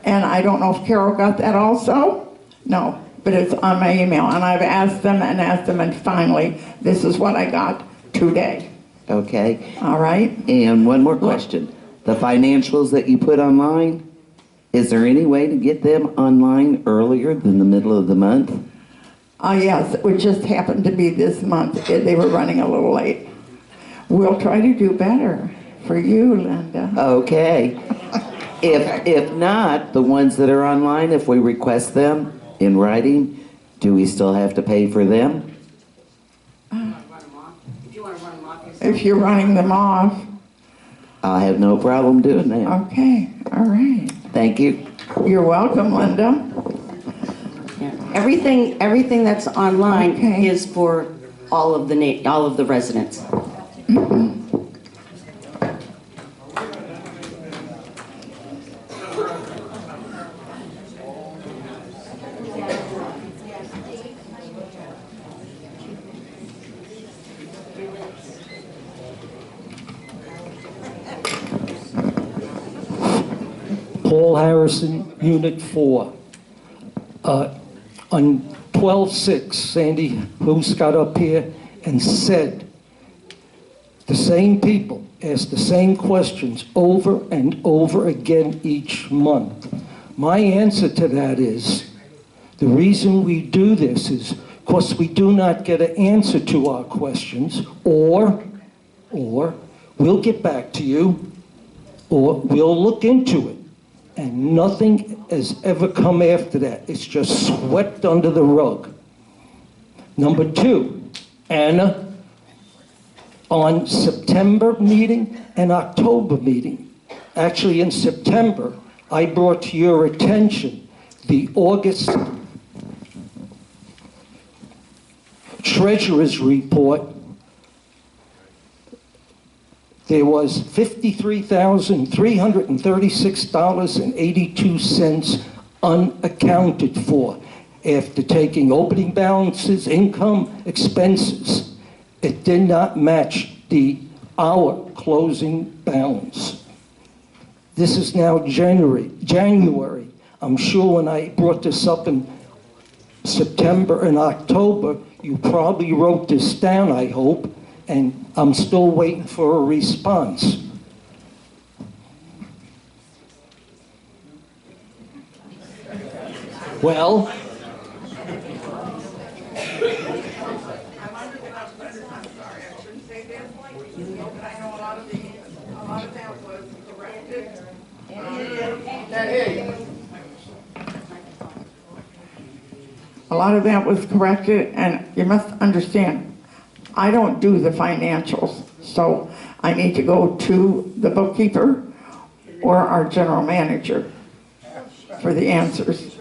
and I don't know if Carol got that also? No, but it's on my email, and I've asked them, and finally, this is what I got today. Okay, All right? and one more question. The financials that you put online, is there any way to get them online earlier than the middle of the month? Yes, it would just happen to be this month. They were running a little late. We'll try to do better for you, Linda. Okay. If not, the ones that are online, if we request them in writing, do we still have to pay for them? If you're running them off. I have no problem doing that. Okay, all right. Thank you. You're welcome, Linda. Everything that's online Okay. is for all of the residents. Paul Harrison, Unit 4. On 12/6, Sandy Hoos got up here and said the same people ask the same questions over and over again each month. My answer to that is, the reason we do this is because we do not get an answer to our questions, or we'll get back to you, or we'll look into it. And nothing has ever come after that. It's just swept under the rug. Number 2, Anna, on September meeting and October meeting, actually in September, I brought to your attention the August Treasurer's report. There was $53,336.82 unaccounted for after taking opening balances, income, expenses. It did not match our closing balance. This is now January. I'm sure when I brought this up in September and October, you probably wrote this down, I hope, and I'm still waiting for a response. Well, A lot of that was corrected, and you must understand, I don't do the financials, so I need to go to the bookkeeper or our general manager for the answers.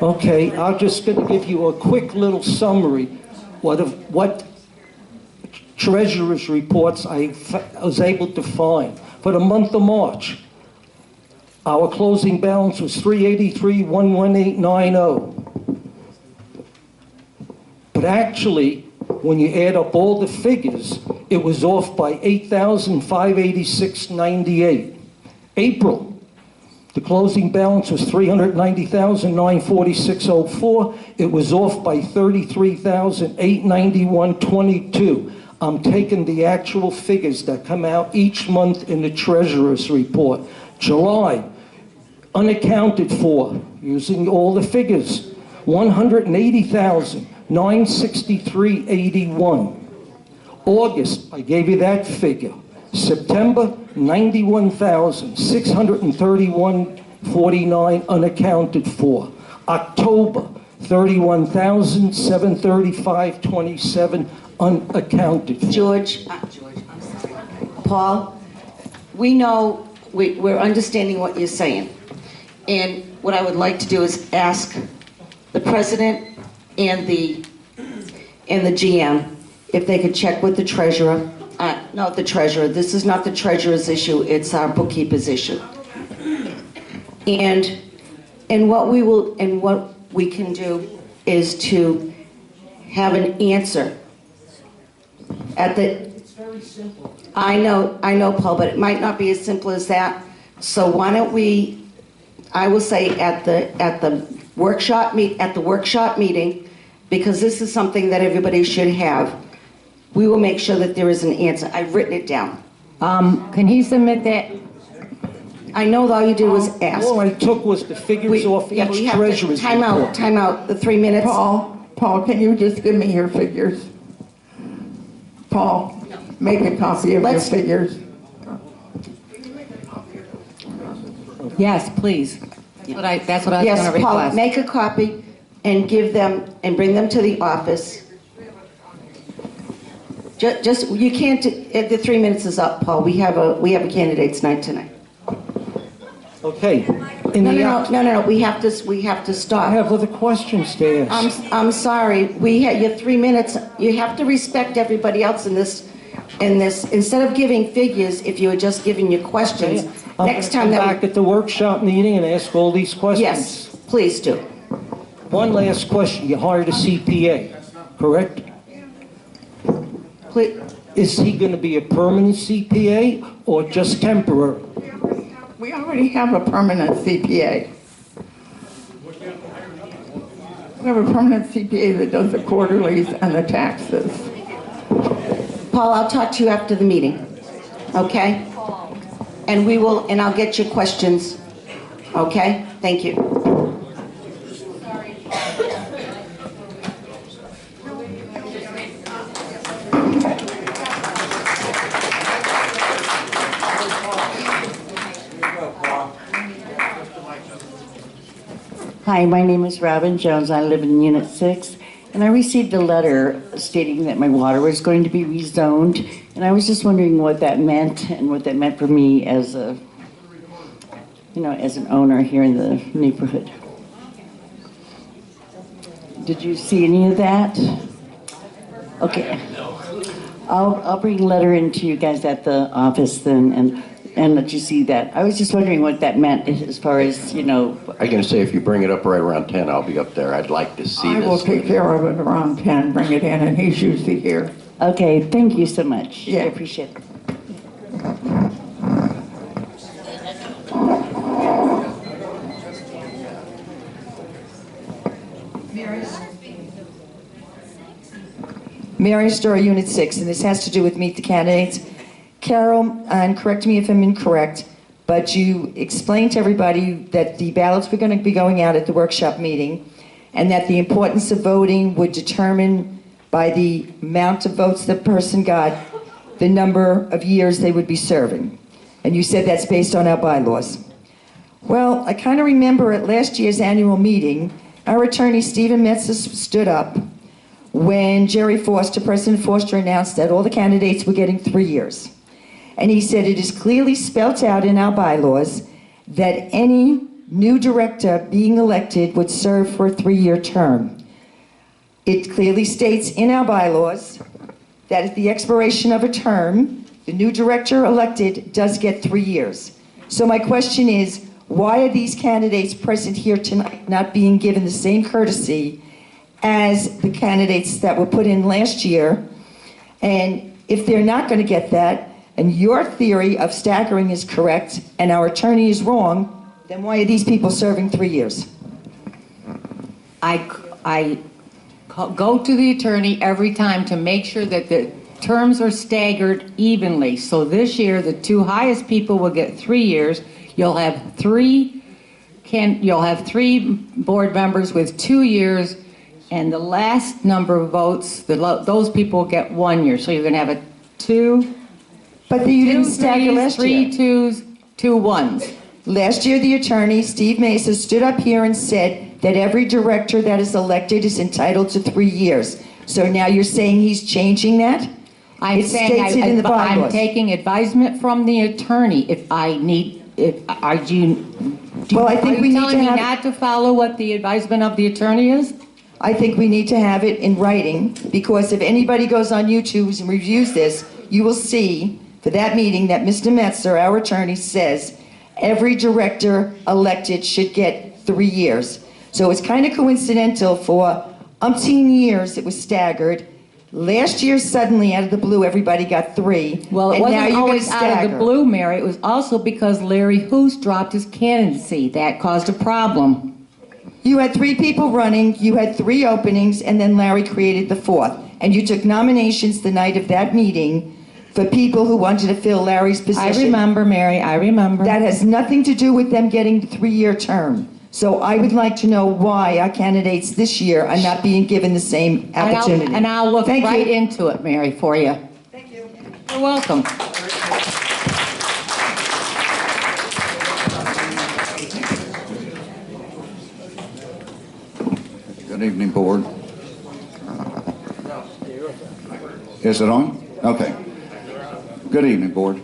okay, I'm just going to give you a quick little summary what treasurer's reports I was able to find. For the month of March, our closing balance was $383,118.90. But actually, when you add up all the figures, it was off by $8,586.98. April, the closing balance was $390,946.04. It was off by $33,891.22. I'm taking the actual figures that come out each month in the treasurer's report. July, unaccounted for, using all the figures. 180,963.81. August, I gave you that figure. September, 91,631.49 unaccounted for. October, 31,735.27 unaccounted for. George, I'm sorry. Paul, we know, we're understanding what you're saying. And what I would like to do is ask the president and the GM if they could check with the treasurer. Not the treasurer. This is not the treasurer's issue. It's our bookkeeper's issue. And what we can do is to have an answer at the. It's very simple. I know, Paul, but it might not be as simple as that. So why don't we? I will say at the workshop meeting, because this is something that everybody should have. We will make sure that there is an answer. I've written it down. Can he submit that? I know all you did was ask. All I took was the figures off each treasurer's report. Time out, the 3 minutes. Paul, can you just give me your figures? Paul, make a copy of your figures. Yes, please. That's what I was Yes, going to Paul, request. make a copy and give them, and bring them to the office. Just, you can't, the 3 minutes is up, Paul. We have a candidates night tonight. Okay. No, we have to stop. I have other questions to ask. I'm sorry, we had your 3 minutes. You have to respect everybody else in this, instead of giving figures, if you were just giving your questions, next time I'll come back at the workshop meeting and ask all these questions. Yes, please do. One last question. You hired a CPA, correct? Please. Is he going to be a permanent CPA or just temporary? We already have a permanent CPA. We have a permanent CPA that does the quarterlies and the taxes. Paul, I'll talk to you after the meeting, okay? And I'll get your questions, okay? Thank you. Hi, my name is Robin Jones. I live in Unit 6, and I received a letter stating that my water was going to be rezoned, and I was just wondering what that meant and what that meant for me as a, as an owner here in the neighborhood. Did you see any of that? Okay. I'll bring a letter into you guys at the office then and let you see that. I was just wondering what that meant as far as, I'm going to say if you bring it up right around 10, I'll be up there. I'd like to see this. I will take care of it around 10, bring it in, and he's usually here. Okay, thank you so much. Yeah. I appreciate it. Mary Starr, Unit 6, and this has to do with Meet the Candidates. Carol, and correct me if I'm incorrect, but you explained to everybody that the ballots were going to be going out at the workshop meeting, and that the importance of voting would determine by the amount of votes the person got, the number of years they would be serving. And you said that's based on our bylaws. Well, I kind of remember at last year's annual meeting, our attorney Stephen Metzer stood up when President Forster announced that all the candidates were getting 3 years. And he said it is clearly spelt out in our bylaws that any new director being elected would serve for a 3-year term. It clearly states in our bylaws that at the expiration of a term, the new director elected does get 3 years. So my question is, why are these candidates present here tonight not being given the same courtesy as the candidates that were put in last year? And if they're not going to get that, and your theory of staggering is correct, and our attorney is wrong, then why are these people serving 3 years? I go to the attorney every time to make sure that the terms are staggered evenly. So this year, the two highest people will get 3 years. You'll have 3 you'll have 3 board members with 2 years, and the last number of votes, those people get 1 year. So you're going to have a 2. But you didn't 2 stagger threes, last 3 year. 2s, 2 1s. Last year, the attorney, Steve Mesa, stood up here and said that every director that is elected is entitled to 3 years. So now you're saying he's changing that? I'm It saying states it in the I'm bylaws. taking advisement from the attorney. If I need, are you? Well, I think are we you need telling to me have- not to follow what the advisement of the attorney is? I think we need to have it in writing, because if anybody goes on YouTube and reviews this, you will see for that meeting that Mr. Metzer, our attorney, says every director elected should get 3 years. So it's kind of coincidental for umpteen years it was staggered. Last year, suddenly, out of the blue, everybody got 3. Well, it and now wasn't you're gonna always out of stagger. the blue, Mary. It was also because Larry Hoos dropped his candidacy. That caused a problem. You had 3 people running, you had 3 openings, and then Larry created the 4th. And you took nominations the night of that meeting for people who wanted to fill Larry's position. I remember, Mary, I remember. That has nothing to do with them getting the 3-year term. So I would like to know why our candidates this year are not being given the same opportunity. And I'll look Thank right you. into it, Mary, for you. Thank you. You're welcome. Good evening, board. Is it on? Okay. Good evening, board.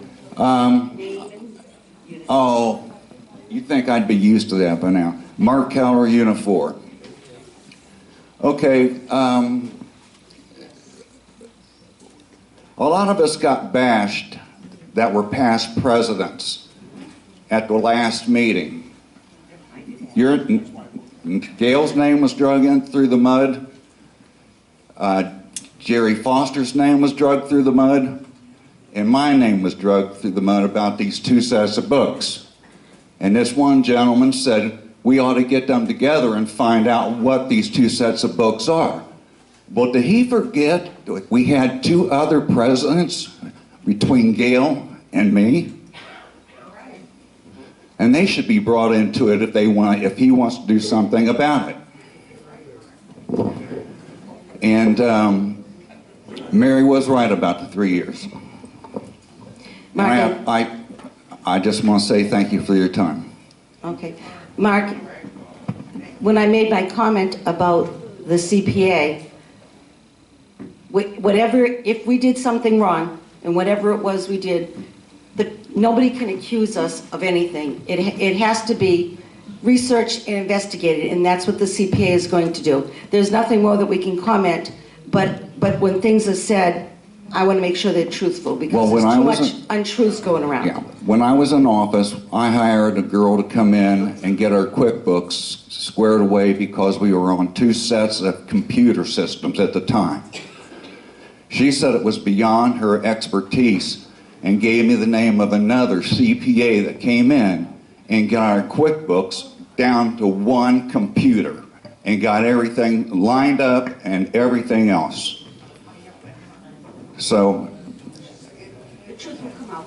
Oh, you think I'd be used to that by now. Mark Keller, Unit 4. Okay, a lot of us got bashed that were past presidents at the last meeting. Gail's name was dragged in through the mud. Jerry Foster's name was dragged through the mud. And my name was dragged through the mud about these 2 sets of books. And this one gentleman said, we ought to get them together and find out what these 2 sets of books are. Well, did he forget we had 2 other presidents between Gail and me? And they should be brought into it if he wants to do something about it. And Mary was right about the 3 years. Mark, I just want to say thank you for your time. Okay. Mark, when I made my comment about the CPA, if we did something wrong, and whatever it was we did, nobody can accuse us of anything. It has to be researched and investigated, and that's what the CPA is going to do. There's nothing more that we can comment, but when things are said, I want to make sure they're truthful, because there's too much untruths going around. Yeah. When I was in office, I hired a girl to come in and get our QuickBooks squared away because we were on 2 sets of computer systems at the time. She said it was beyond her expertise and gave me the name of another CPA that came in and got our QuickBooks down to 1 computer and got everything lined up and everything else. So, The truth will come out.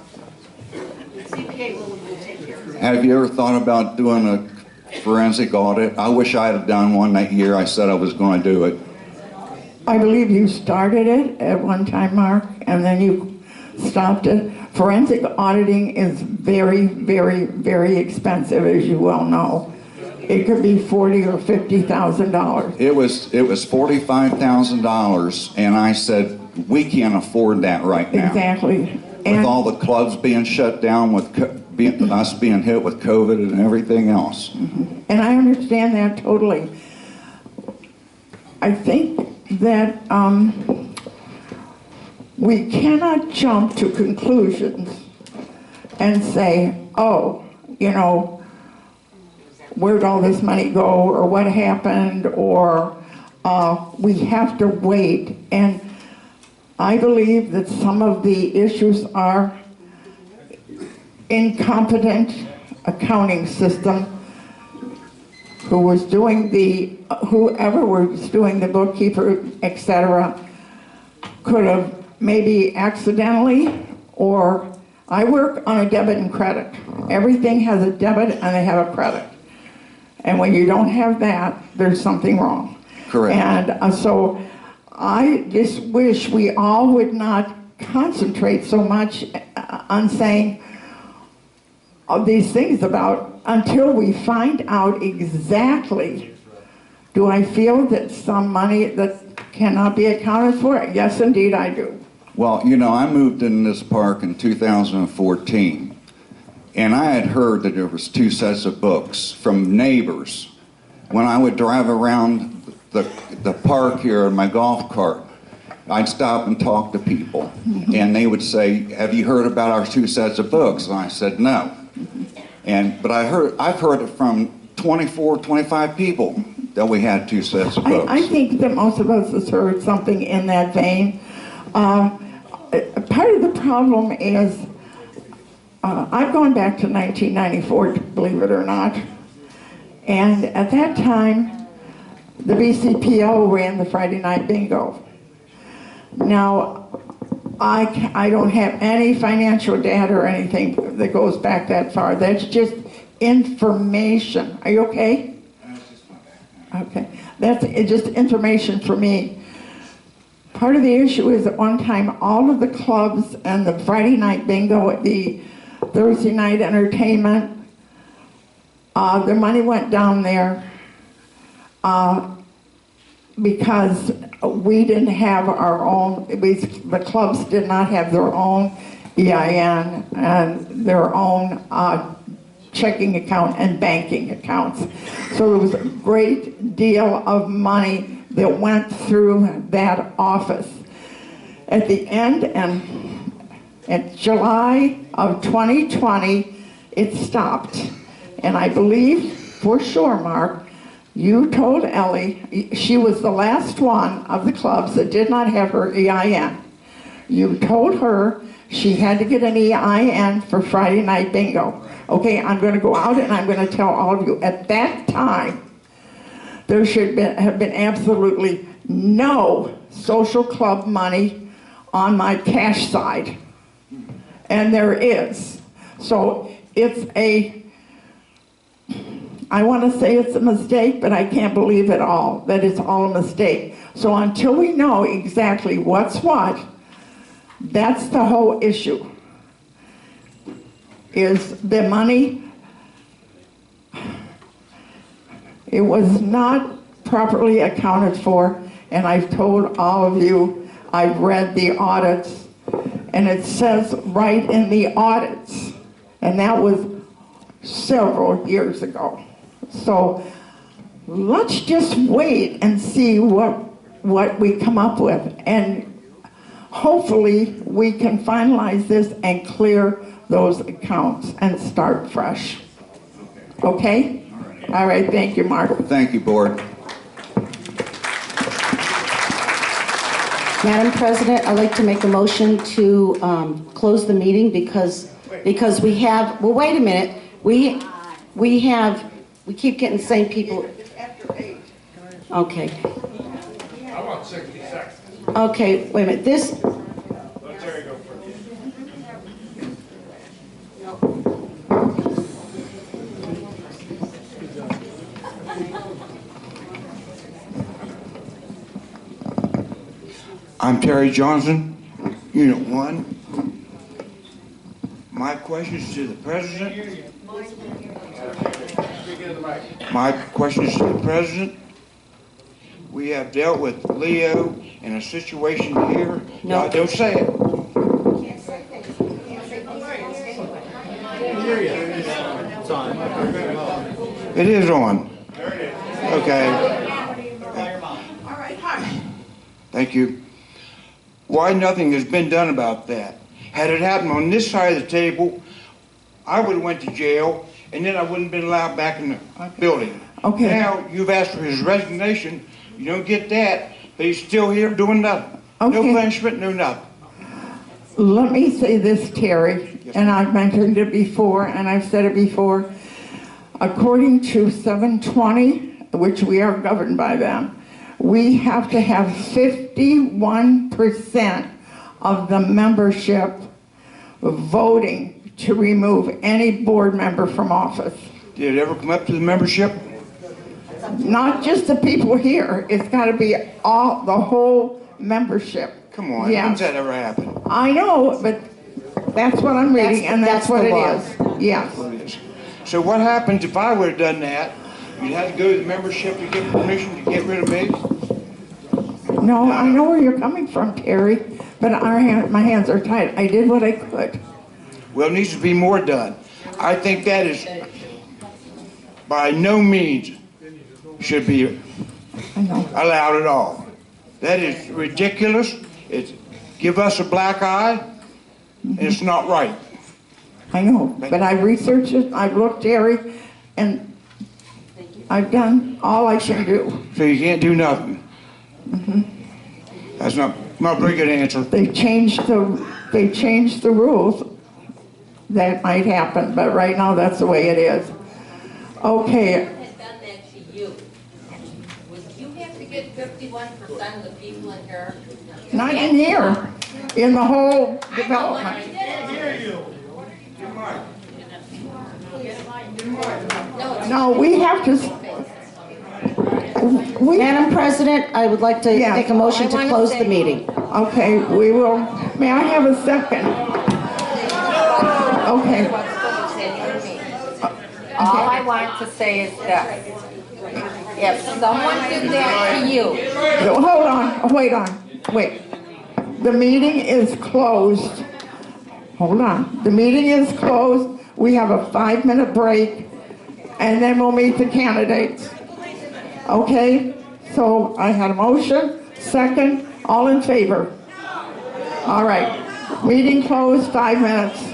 The CPA will take care of it. have you ever thought about doing a forensic audit? I wish I had done one that year I said I was going to do it. I believe you started it at one time, Mark, and then you stopped it. Forensic auditing is very, very, very expensive, as you well know. It could be $40,000 or $50,000. It was $45,000, and I said, we can't afford that right now. Exactly. With all the clubs being shut down, with us being hit with COVID and everything else. Mm-hmm. And I understand that totally. I think that we cannot jump to conclusions and say, oh, where'd all this money go, or what happened, or we have to wait. And I believe that some of the issues are incompetent accounting system, whoever was doing the bookkeeper, etc., could have maybe accidentally, or I work on a debit and credit. Everything has a debit and they have a credit. And when you don't have that, there's something wrong. Correct. And so I just wish we all would not concentrate so much on saying all these things about until we find out exactly, do I feel that some money that cannot be accounted for? Yes, indeed, I do. Well, you know, I moved in this park in 2014, and I had heard that there was 2 sets of books from neighbors. When I would drive around the park here in my golf cart, I'd stop and talk to people, and they would say, "Have you heard about our 2 sets of books?" And I said, "No." But I've heard it from 24, 25 people that we had 2 sets of books. I think that most of us has heard something in that vein. Part of the problem is, I've gone back to 1994, believe it or not, and at that time, the BCPO ran the Friday night bingo. Now, I don't have any financial data or anything that goes back that far. That's just information. Are you okay? Okay. That's just information for me. Part of the issue is at one time, all of the clubs and the Friday night bingo, the Thursday night entertainment, the money went down there because we didn't have our own, the clubs did not have their own EIN and their own checking account and banking accounts. So there was a great deal of money that went through that office. At the end, and in July of 2020, it stopped. And I believe, for sure, Mark, you told Ellie, she was the last one of the clubs that did not have her EIN. You told her she had to get an EIN for Friday night bingo. Okay, I'm going to go out and I'm going to tell all of you, at that time, there should have been absolutely no social club money on my cash side. And there is. So it's I want to say it's a mistake, but I can't believe it all, that it's all a mistake. So until we know exactly what's what, that's the whole issue. Is the money, it was not properly accounted for, and I've told all of you, I've read the audits, and it says right in the audits, and that was several years ago. So let's just wait and see what we come up with, and hopefully we can finalize this and clear those accounts and start fresh. Okay? All right, thank you, Mark. Thank you, Board. Madam President, I'd like to make a motion to close the meeting because we have, well, wait a minute. We keep getting the same people. Okay. I want 60 seconds. Okay, wait a minute. This, Let Terry go first. I'm Terry Johnson, Unit 1. My questions to the President. My questions to the President. We have dealt with Leo in a situation here. No. Don't say it. It is on. Okay. Thank you. Why nothing has been done about that? Had it happened on this side of the table, I would have went to jail, and then I wouldn't have been allowed back in the building. Okay. Now, you've asked for his resignation. You don't get that, but he's still here doing nothing. Okay. No punishment, no nothing. Let me say this, Terry, and I've mentioned it before, and I've said it before. According to 720, which we are governed by them, we have to have 51% of the membership voting to remove any board member from office. Did it ever come up to the membership? Not just the people here, it's gotta be all, the whole membership. Come on, Yes. when's that ever happened? I know, but that's what I'm reading, and that's what the it law. is. Yes. So what happens if I would've done that? You'd have to go to the membership to get permission to get rid of me? No, I know where you're coming from, Terry, but my hands are tied. I did what I could. Well, it needs to be more done. I think that is by no means should be allowed at all. That is ridiculous. It's give us a black eye, and it's not right. I know, but I researched it, I've looked, Terry, and I've done all I can do. So you can't do nothing. That's not a very good answer. They changed the rules. That might happen, but right now that's the way it is. Okay. Had done that to you, would you have to get 51% of the people in here? Not in here, in the whole development. No, we have to. Madam President, I would like to Yeah. make a motion to close the meeting. Okay, we will. May I have a second? Okay. All I want to say is this. If someone did that to you, Hold on, wait. The meeting is closed. Hold on. The meeting is closed. We have a 5-minute break, and then we'll meet the candidates. Okay? So I had a motion, second, all in favor? All right. Meeting closed, 5 minutes.